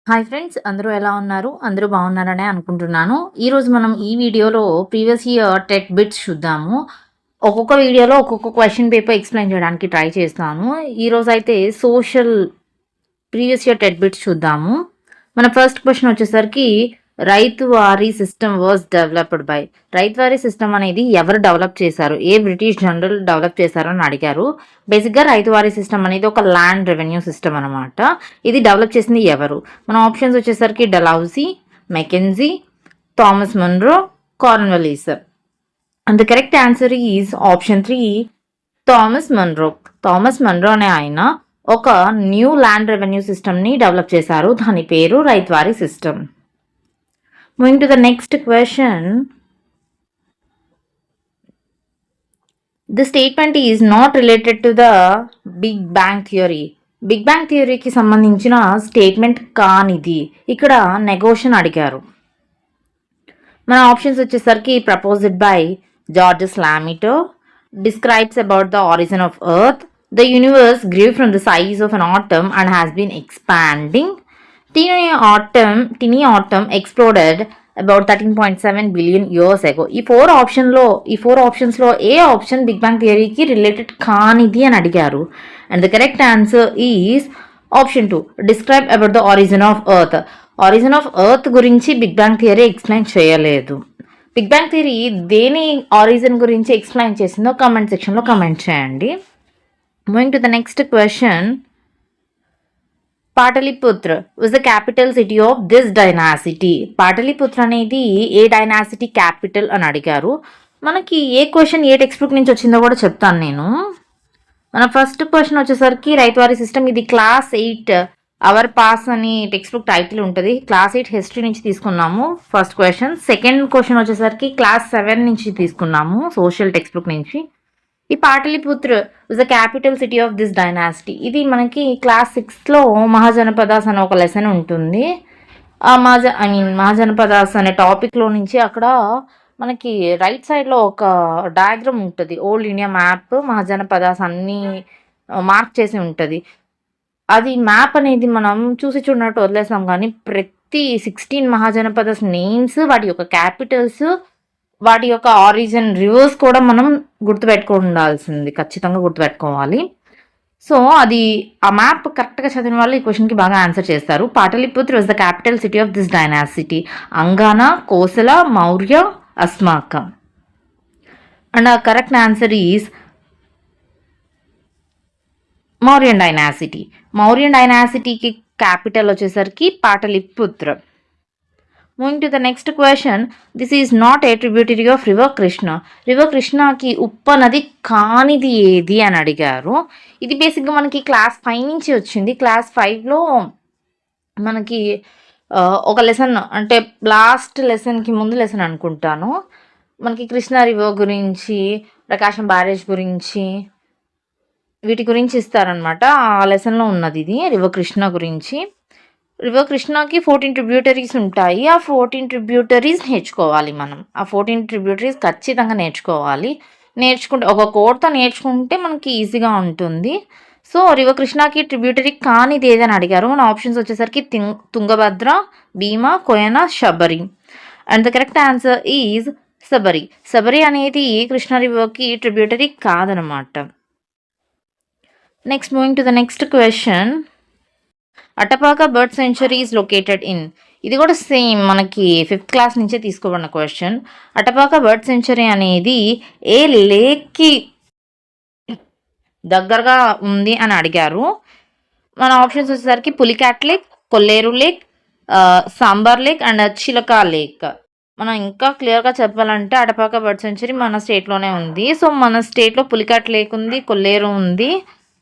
Hi friends, అందరూ ఎలా ఉన్నారు? అందరూ బాగున్నారనే అనుకుంటున్నాను. ఈరోజు మనం ఈ వీడియోలో ప్రీవియస్ ఇయర్ టెట్ బిట్స్ చూద్దాము. ఒక్కొక్క వీడియోలో ఒక్కొక్క క్వశ్చన్ పేపర్ ఎక్స్ప్లెయిన్ చేయడానికి ట్రై చేస్తాను. ఈరోజు అయితే social previous year TET bits చూద్దాము. మన ఫస్ట్ క్వశ్చన్ వచ్చేసరికి రైతు వారీ సిస్టమ్ వాజ్ డెవలప్డ్ బై. రైతు వారీ సిస్టమ్ అనేది ఎవరు డెవలప్ చేశారు? ఏ బ్రిటిష్ జనరల్ డెవలప్ చేశారు అని అడిగారు. బేసిక్గా రైతు వారీ సిస్టమ్ అనేది ఒక ల్యాండ్ రెవెన్యూ సిస్టమ్ అనమాట. ఇది డెవలప్ చేసింది ఎవరు? మన ఆప్షన్స్ వచ్చేసరికి Dalhousie, Mackenzie, Thomas Munro, Cornwallis. And the correct answer is option 3, Thomas Munro. Thomas Munro అనే ఆయన ఒక న్యూ ల్యాండ్ రెవెన్యూ సిస్టమ్ని డెవలప్ చేశారు. దాని పేరు ryotwari system. Moving to the next question. The statement is not related to the Big Bang Theory. Big bang థియరీకి సంబంధించిన statement కానిది. ఇక్కడ నెగోషన్ అడిగారు. మన ఆప్షన్స్ వచ్చేసరికి proposed by Georges Lemaitre, describes about the origin of earth, the universe grew from the size of an atom and has been expanding, tiny atom exploded about 13.7 billion years ago. ఈ four ఆప్షన్స్లో ఏ option big bang థియరీకి related కానిది అని అడిగారు. And the correct answer is option 2, describe about the origin of earth. Origin of earth గురించి big bang theory explain చేయలేదు. Big bang theory దేని ఆరిజిన్ గురించి ఎక్స్ప్లెయిన్ చేసిందో కామెంట్ సెక్షన్లో కామెంట్ చేయండి. Moving to the next question. Pataliputra was the capital city of this dynasty. Pataliputra అనేది ఏ dynasty capital అని అడిగారు. మనకి ఏ క్వశ్చన్ ఏ టెక్స్ట్ బుక్ నుంచి వచ్చిందో కూడా చెప్తాను నేను. మన ఫస్ట్ క్వశ్చన్ వచ్చేసరికి రైతువారీ సిస్టమ్. ఇది క్లాస్ 8 అవర్ పాస్ అని టెక్స్ట్ బుక్ టైటిల్ ఉంటుంది. క్లాస్ 8 హిస్టరీ నుంచి తీసుకున్నాము ఫస్ట్ క్వశ్చన్. సెకండ్ క్వశ్చన్ వచ్చేసరికి క్లాస్ 7 నుంచి తీసుకున్నాము సోషల్ టెక్స్ట్ బుక్ నుంచి. ఈ Pataliputra was the capital city of this dynasty. ఇది మనకి క్లాస్ 6లో మహాజనపదాస్ అనే ఒక లెసన్ ఉంటుంది. ఆ మహాజనపదాస్ అనే టాపిక్లో నుంచి అక్కడ మనకి రైట్ సైడ్లో ఒక డయాగ్రామ్ ఉంటుంది. ఓల్డ్ ఇండియా మ్యాప్, మహాజనపదాస్ అన్నీ మార్క్ చేసి ఉంటుంది. అది మ్యాప్ అనేది మనం చూసి చూడనట్టు వదిలేసాం, కానీ ప్రతి 16 మహాజనపదాస్ నేమ్స్, వాటి యొక్క క్యాపిటల్స్, వాటి యొక్క ఆరిజిన్, రివర్స్ కూడా మనం గుర్తుపెట్టుకోవాల్సింది, ఖచ్చితంగా గుర్తుపెట్టుకోవాలి. సో అది ఆ మ్యాప్ కరెక్ట్గా చదివిన వాళ్ళు ఈ క్వశ్చన్కి బాగా ఆన్సర్ చేస్తారు. Pataliputra was the capital city of this dynasty. Anga, Kosala, Maurya, Asmaka. And a correct answer is Mauryan dynasty. Mauryan డైనాసిటీకి క్యాపిటల్ వచ్చేసరికి Pataliputra. Moving to the next question. This is not a tributary of river Krishna. River కృష్ణకి ఉప్పనది కానిది ఏది అని అడిగారు. ఇది బేసిక్గా మనకి క్లాస్ 5 నుంచి వచ్చింది. క్లాస్ 5లో మనకి ఒక లెసన్, అంటే లాస్ట్ లెసన్కి ముందు లెసన్ అనుకుంటాను, మనకి కృష్ణా రివర్ గురించి, ప్రకాశం బ్యారేజ్ గురించి, వీటి గురించి ఇస్తారనమాట. ఆ లెసన్లో ఉన్నది ఇది రివర్ కృష్ణ గురించి. రివర్ కృష్ణకి 14 ట్రిబ్యూటరీస్ ఉంటాయి. ఆ 14 ట్రిబ్యూటరీస్ నేర్చుకోవాలి మనం. ఆ 14 ట్రిబ్యూటరీస్ ఖచ్చితంగా నేర్చుకోవాలి. నేర్చుకుంటే ఒక కోడ్తో నేర్చుకుంటే మనకి ఈజీగా ఉంటుంది. సో రివర్ కృష్ణకి ట్రిబ్యూటరీ కానిది ఏదని అడిగారు. మన ఆప్షన్స్ వచ్చేసరికి Tungabhadra, Bhima, Koyna, Sabari. And the correct answer is Sabari. Sabari అనేది కృష్ణా రివర్కి ట్రిబ్యూటరీ కాదనమాట. Next, moving to the next question. Atapaka bird sanctuary is located in. ఇది కూడా సేమ్ మనకి 5th క్లాస్ నుంచే తీసుకోబడిన క్వశ్చన్. అటపాక బర్డ్ సెంచరీ అనేది ఏ లేక్కి దగ్గరగా ఉంది అని అడిగారు. మన ఆప్షన్స్ వచ్చేసరికి Pulicat lake, Kolleru lake, sambar lake and Chilaka lake. మనం ఇంకా క్లియర్గా చెప్పాలంటే అటపాక బర్డ్ సెంచరీ మన స్టేట్లోనే ఉంది. సో మన స్టేట్లో పులికాట్ లేక్ ఉంది, కొల్లేరు ఉంది.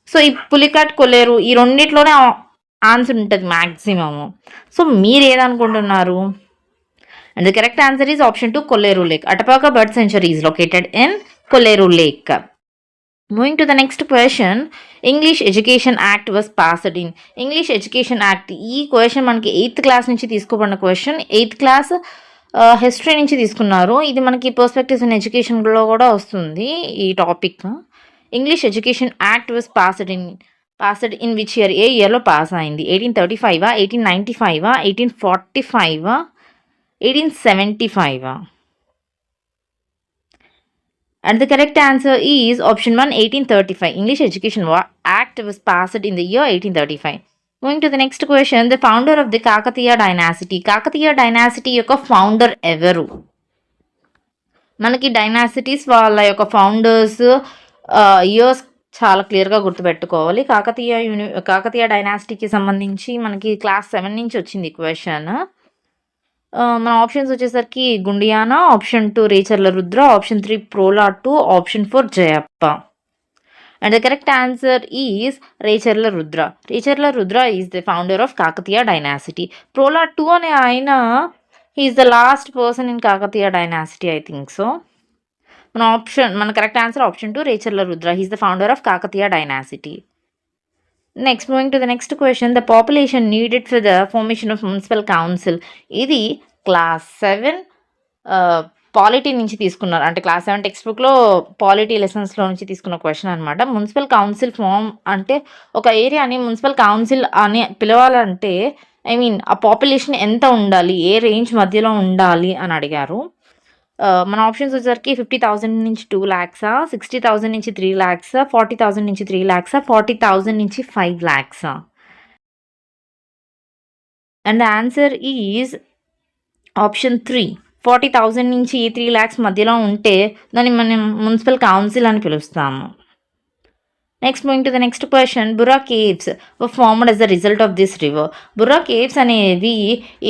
సో ఈ పులికాట్, కొల్లేరు ఈ రెండిట్లోనే ఆన్సర్ ఉంటుంది మ్యాక్సిమము. సో మీరు ఏదనుకుంటున్నారు? And the correct answer is option 2, Kolleru lake. Atapaka bird sanctuary is located in Kolleru lake. Moving to the next question. English education act was passed in. English education act, ఈ question మనకి 8th class నుంచి తీసుకోబడిన question. 8th class history నుంచి తీసుకున్నారు. ఇది మనకి perspectives in ఎడ్యుకేషన్లో కూడా వస్తుంది ఈ టాపిక్. English education act was passed in passed in which year? ఏ ఇయర్‌లో పాస్ అయింది? 1835 1895 1845 1875 And the correct answer is option 1, 1835. English Education Act was passed in the year 1835. Moving to the next question, the founder of the Kakatiya dynasty. Kakatiya dynasty యొక్క founder ఎవరు? మనకి dynasties వాళ్ళ యొక్క founders years చాలా క్లియర్గా గుర్తుపెట్టుకోవాలి. కాకతీయ డైనాసిటీకి సంబంధించి మనకి క్లాస్ 7 నుంచి వచ్చింది క్వశ్చన్. మన ఆప్షన్స్ వచ్చేసరికి Gundiyana, option 2 Recherla Rudra, option 3 Prola 2, option 4 Jayappa. And the correct answer is Recherla Rudra. Recherla Rudra is the founder of Kakatiya dynasty. Prola 2 అనే ఆయన he is the last person in Kakatiya dynasty, I think so. మన correct answer option 2 Recherla Rudra. he is the founder of Kakatiya dynasty. Next moving to the next question, the population needed for the formation of municipal council. ఇది class 7 polity నుంచి తీసుకున్నారు. అంటే class 7 text బుక్లో polity లెసన్స్లో నుంచి తీసుకున్న question అనమాట. Municipal council form అంటే ఒక ఏరియాని మున్సిపల్ కౌన్సిల్ అని పిలవాలంటే ఆ పాపులేషన్ ఎంత ఉండాలి, ఏ రేంజ్ మధ్యలో ఉండాలి అని అడిగారు. మన ఆప్షన్స్ వచ్చేసరికి 50,000 నుంచి 2 lakhs, 60,000 నుంచి 3 lakhs, 40,000 నుంచి 3 lakhs, 40,000 నుంచి 5 lakhs. And the answer is option 3. 40,000 నుంచి 3 lakhs మధ్యలో ఉంటే దాన్ని మనం మున్సిపల్ కౌన్సిల్ అని పిలుస్తాము. Next moving to the next question, Borra caves formed as the result of this river. Borra caves అనేవి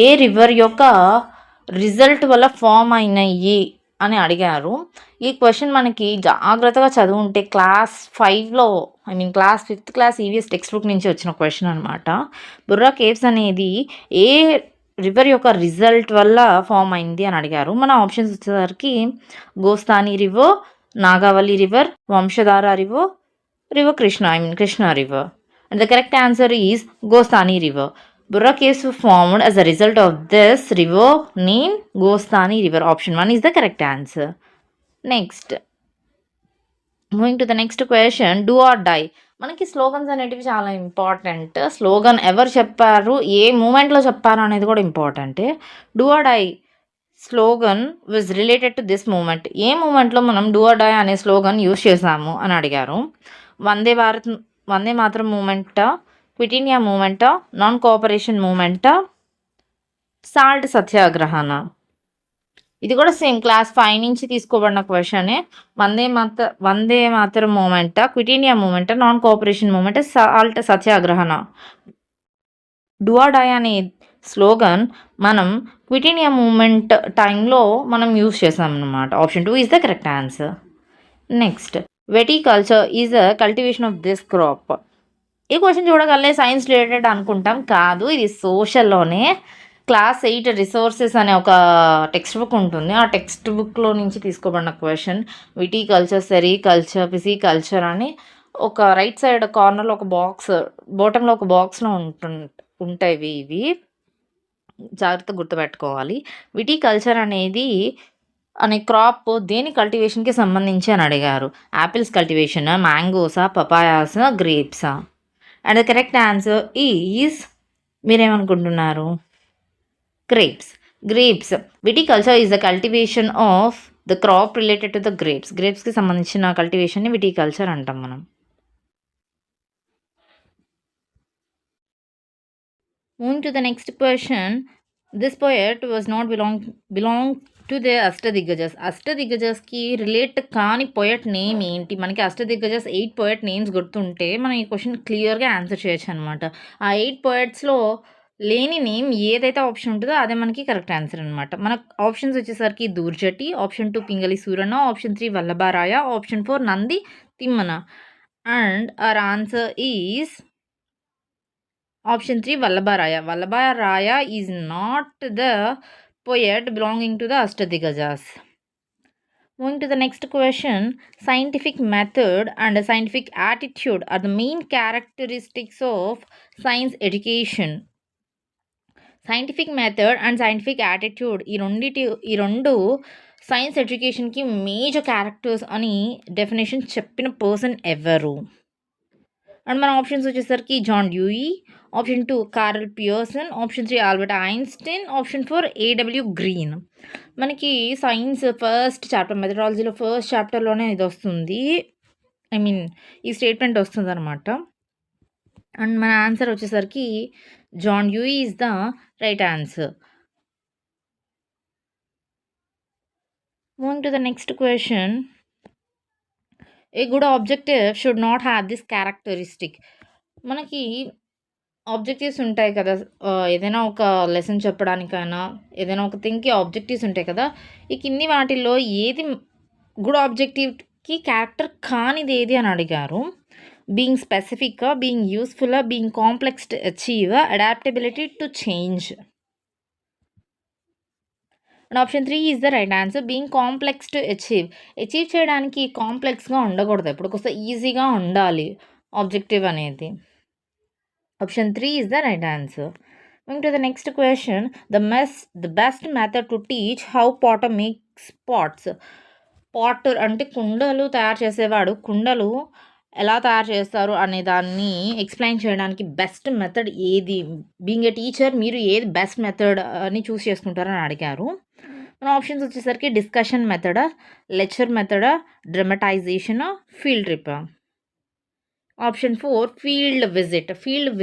ఏ రివర్ యొక్క రిజల్ట్ వల్ల ఫామ్ అయినాయి అని అడిగారు. ఈ క్వశ్చన్ మనకి జాగ్రత్తగా చదువుంటే క్లాస్ 5లో class 5th class EVS textbook నుంచి వచ్చిన క్వశ్చన్ అనమాట. బుర్రా కేవ్స్ అనేది ఏ రివర్ యొక్క రిజల్ట్ వల్ల ఫామ్ అయింది అని అడిగారు. మన ఆప్షన్స్ వచ్చేసరికి Gosthani river, Nagavali river, Vamsadhara river Krishna river. And the correct answer is Gosthani river. Burra caves were formed as a result of this river named Gostani River. Option 1 is the correct answer. Next, moving to the next question, do or die. మనకి slogans అనేటివి చాలా important. Slogan ఎవరు చెప్పారు, ఏ మూమెంట్లో చెప్పారు అనేది కూడా ఇంపార్టెంటే. Do or die slogan was related to this movement. ఏ మూమెంట్లో మనం డూ ఆర్ డై అనే స్లోగన్ యూజ్ చేసాము అని అడిగారు. వందే మాతరం మూమెంటా, క్విట్ ఇండియా మూమెంటా, నాన్ కోఆపరేషన్ మూమెంటా, సాల్ట్ సత్యాగ్రహణ. ఇది కూడా సేమ్ క్లాస్ 5 నుంచి తీసుకోబడిన క్వశ్చనే. వందే మాతరం మూమెంటా, క్విట్ ఇండియా మూమెంటా, నాన్ కోఆపరేషన్ మూమెంటా, సాల్ట్ సత్యాగ్రహణ. డూ ఆర్ డై అనే స్లోగన్ మనం క్విట్ ఇండియా మూమెంట్ టైంలో మనం యూజ్ చేసాం అన్నమాట. Option 2 is the correct answer. Next, viticulture is a cultivation of this crop. ఈ క్వశ్చన్ చూడగలే సైన్స్ రిలేటెడ్ అనుకుంటాం, కాదు, ఇది సోషల్లోనే. క్లాస్ 8 రిసోర్సెస్ అనే ఒక టెక్స్ట్ బుక్ ఉంటుంది. ఆ టెక్స్ట్ బుక్లో నుంచి తీసుకోబడిన క్వశ్చన్. విటికల్చర్, సెరికల్చర్, పిసికల్చర్ అని ఒక రైట్ సైడ్ కార్నర్లో ఒక బాక్స్, బాటంలో ఒక బాక్స్లో ఉంటాయి. ఇవి జాగ్రత్తగా గుర్తుపెట్టుకోవాలి. విటికల్చర్ అనేది అనే క్రాప్ దేని కల్టివేషన్కి సంబంధించి అని అడిగారు. యాపిల్స్ కల్టివేషన్, మ్యాంగోసా, పపాయాస్, గ్రేప్సా. And the correct answer is, మీరేమనుకుంటున్నారు, grapes. Viticulture is the cultivation of the crop related to the గ్రేప్స్కి సంబంధించిన కల్టివేషన్ని విటికల్చర్ అంటాం మనం. Moving to the next question, this poet was not belong to the అష్టదిగ్గజస్కి relate కాని poet name ఏంటి? మనకి అష్టదిగ్గజస్ 8 పోయట్ నేమ్స్ గుర్తుంటే మనం ఈ క్వశ్చన్ క్లియర్గా ఆన్సర్ చేయొచ్చు అనమాట. ఆ 8 పోయట్స్లో లేని నేమ్ ఏదైతే ఆప్షన్ ఉంటుందో అదే మనకి కరెక్ట్ ఆన్సర్ అనమాట. మన ఆప్షన్స్ వచ్చేసరికి Dhurjati, option 2 Pingali Surana, option 3 Vallabharaya, option 4 Nandi Thimmana. And our answer is option 3 Vallabharaya. Vallabharaya is not the poet belonging to the Ashtadiggjas. Moving to the next question, scientific method and scientific attitude are the main characteristics of science education. Scientific method and scientific attitude ఈ రెండు science ఎడ్యుకేషన్కి major characters అని definition చెప్పిన person ఎవరు? అండ్ మన options వచ్చేసరికి John Dewey, option 2 Karl Pearson, option 3 Albert Einstein, option 4 AW Green. మనకి సైన్స్ ఫస్ట్ చాప్టర్ మెథడాలజీలో ఫస్ట్ చాప్టర్లోనే ఇది వస్తుంది. ఐ మీన్ ఈ స్టేట్మెంట్ వస్తుందన్నమాట. అండ్ మన ఆన్సర్ వచ్చేసరికి John Dewey is the right answer. Moving to the next question. A good objective should not have this characteristic. మనకి ఆబ్జెక్టివ్స్ ఉంటాయి కదా, ఏదైనా ఒక లెసన్ చెప్పడానికైనా ఏదైనా ఒక థింగ్కి ఆబ్జెక్టివ్స్ ఉంటాయి కదా. ఈ కింది వాటిల్లో ఏది గుడ్ ఆబ్జెక్టివ్కి క్యారెక్టర్ కానిది ఏది అని అడిగారు. బీయింగ్ స్పెసిఫిక్గా, బీయింగ్ యూస్ఫుల్గా, being complex to achieve, adaptability to change. And option 3 is the right answer. Being complex to achieve చేయడానికి కాంప్లెక్స్గా ఉండకూడదు, ఎప్పటికొస్తే ఈజీగా ఉండాలి ఆబ్జెక్టివ్ అనేది. Option 3 is the right answer. Moving to the next question. The best method to teach how potter makes pots. Potter అంటే కుండలు తయారు చేసేవాడు కుండలు ఎలా తయారు చేస్తారు అనే దాన్ని ఎక్స్ప్లెయిన్ చేయడానికి బెస్ట్ మెథడ్ ఏది? బీయింగ్ ఏ టీచర్ మీరు ఏది బెస్ట్ మెథడ్ అని చూస్ చేసుకుంటారని అడిగారు. మన ఆప్షన్స్ వచ్చేసరికి డిస్కషన్ మెథడా, లెక్చర్ మెథడా, డ్రమటైజేషనా, field trip. Option 4 field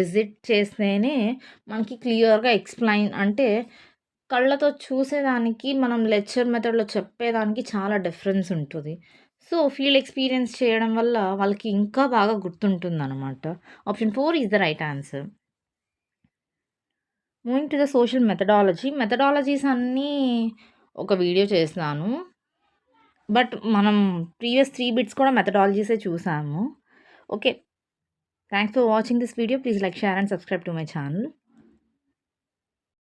visit చేస్తేనే మనకి క్లియర్గా ఎక్స్ప్లెయిన్ అంటే కళ్ళతో చూసేదానికి మనం లెక్చర్ మెథడ్లో చెప్పేదానికి చాలా డిఫరెన్స్ ఉంటుంది. సో ఫీల్డ్ ఎక్స్పీరియన్స్ చేయడం వల్ల వాళ్ళకి ఇంకా బాగా గుర్తుంటుందన్నమాట. Option 4 is the right answer. Moving to the social methodologies అన్నీ ఒక వీడియో చేస్తాను, బట్ మనం ప్రీవియస్ 3 బిట్స్ కూడా మెథడాలజీసే చూసాము. Okay, thanks for watching this video. Please like, share and subscribe to my channel.